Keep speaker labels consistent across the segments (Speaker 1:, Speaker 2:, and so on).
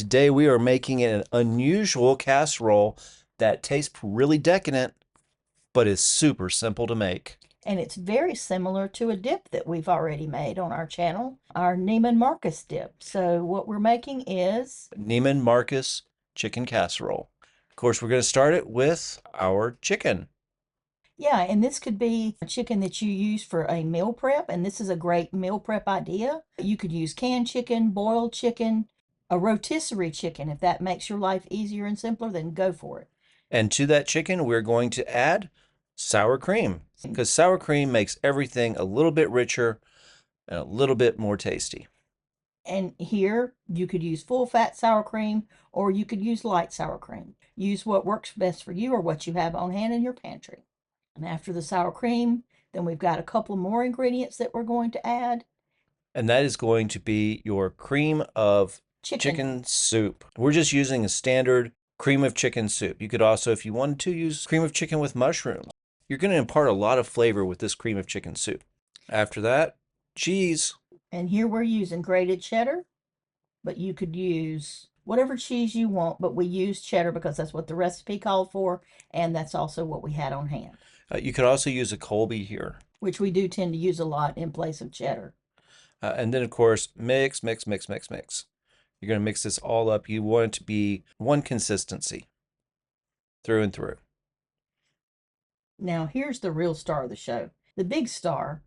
Speaker 1: today we are making an unusual casserole that tastes really decadent, but is super simple to make.
Speaker 2: And it's very similar to a dip that we've already made on our channel, our Neiman Marcus dip. So what we're making is
Speaker 1: Neiman Marcus Chicken Casserole. Of course, we're going to start it with our chicken.
Speaker 2: yeah, and this could be a chicken that you use for a meal prep, and this is a great meal prep idea. You could use canned chicken, boiled chicken, a rotisserie chicken. If that makes your life easier and simpler, then go for it.
Speaker 1: And to that chicken, we're going to add sour cream because sour cream makes everything a little bit richer and a little bit more tasty.
Speaker 2: And here you could use full fat sour cream or you could use light sour cream. Use what works best for you or what you have on hand in your pantry. And after the sour cream, then we've got a couple more ingredients that we're going to add.
Speaker 1: And that is going to be your cream of chicken soup. We're just using a standard cream of chicken soup. You could also, if you wanted to, use cream of chicken with mushrooms. You're going to impart a lot of flavor with this cream of chicken soup. After that, cheese.
Speaker 2: And here we're using grated cheddar, but you could use whatever cheese you want, but we use cheddar because that's what the recipe called for, and that's also what we had on hand.
Speaker 1: You could also use a Colby here.
Speaker 2: Which we do tend to use a lot in place of cheddar.
Speaker 1: And then, of course, mix, mix, mix, mix, mix. You're going to mix this all up. You want it to be one consistency through and through.
Speaker 2: Now, here's the real star of the show. The big star.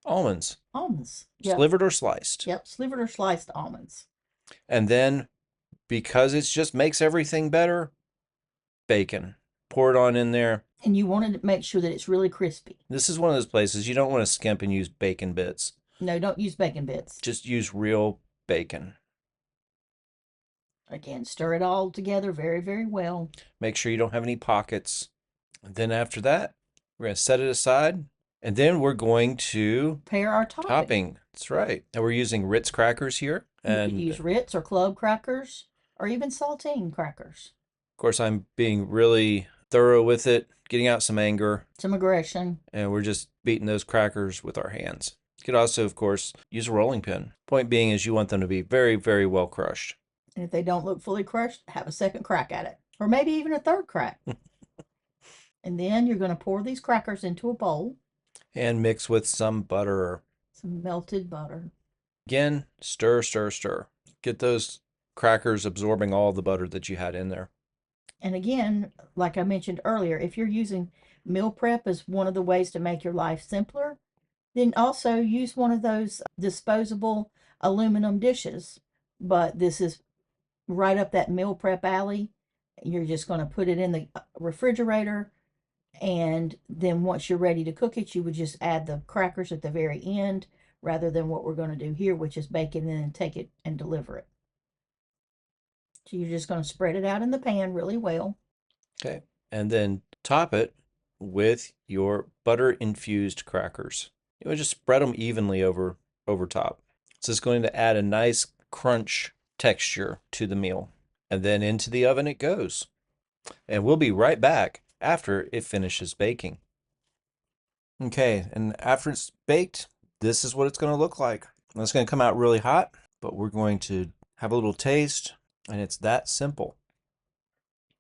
Speaker 1: Almonds.
Speaker 2: Almonds. Yep.
Speaker 1: Slivered or sliced.
Speaker 2: Yep, slivered or sliced almonds.
Speaker 1: And then, because it just makes everything better, bacon. Pour it on in there.
Speaker 2: And you want to make sure that it's really crispy.
Speaker 1: This is one of those places you don't want to skimp and use bacon bits.
Speaker 2: No, don't use bacon bits.
Speaker 1: Just use real bacon.
Speaker 2: Again, stir it all together very, very well.
Speaker 1: Make sure you don't have any pockets. And then after that, we're going to set it aside. And then we're going to
Speaker 2: prepare our topping.
Speaker 1: That's right. And we're using Ritz crackers here.
Speaker 2: And you could use Ritz or club crackers or even saltine crackers.
Speaker 1: Of course, I'm being really thorough with it, getting out some anger.
Speaker 2: Some aggression.
Speaker 1: And we're just beating those crackers with our hands. You could also, of course, use a rolling pin. Point being is you want them to be very, very well crushed.
Speaker 2: And if they don't look fully crushed, have a second crack at it. Or maybe even a third crack. And then you're going to pour these crackers into a bowl.
Speaker 1: And mix with some butter.
Speaker 2: Some melted butter.
Speaker 1: Again, stir, stir, stir. Get those crackers absorbing all the butter that you had in there.
Speaker 2: And again, like I mentioned earlier, if you're using meal prep as one of the ways to make your life simpler, then also use one of those disposable aluminum dishes. But this is right up that meal prep alley. You're just going to put it in the refrigerator. And then once you're ready to cook it, you would just add the crackers at the very end rather than what we're going to do here, which is bake it and then take it and deliver it. So you're just going to spread it out in the pan really well.
Speaker 1: Okay. And then top it with your butter-infused crackers. You would just spread them evenly over top. So it's going to add a nice crunch texture to the meal. And then into the oven it goes. And we'll be right back after it finishes baking. Okay, and after it's baked, this is what it's going to look like. And it's going to come out really hot, but we're going to have a little taste, and it's that simple.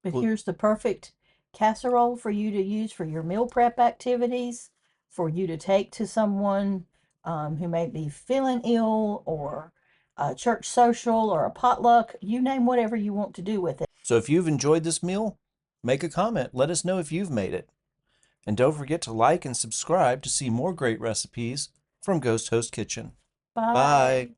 Speaker 2: But here's the perfect casserole for you to use for your meal prep activities, for you to take to someone who may be feeling ill, or a church social, or a potluck. You name whatever you want to do with it.
Speaker 1: So if you've enjoyed this meal, make a comment. Let us know if you've made it. And don't forget to like and subscribe to see more great recipes from Ghost Host Kitchen.
Speaker 2: Bye.
Speaker 1: Bye.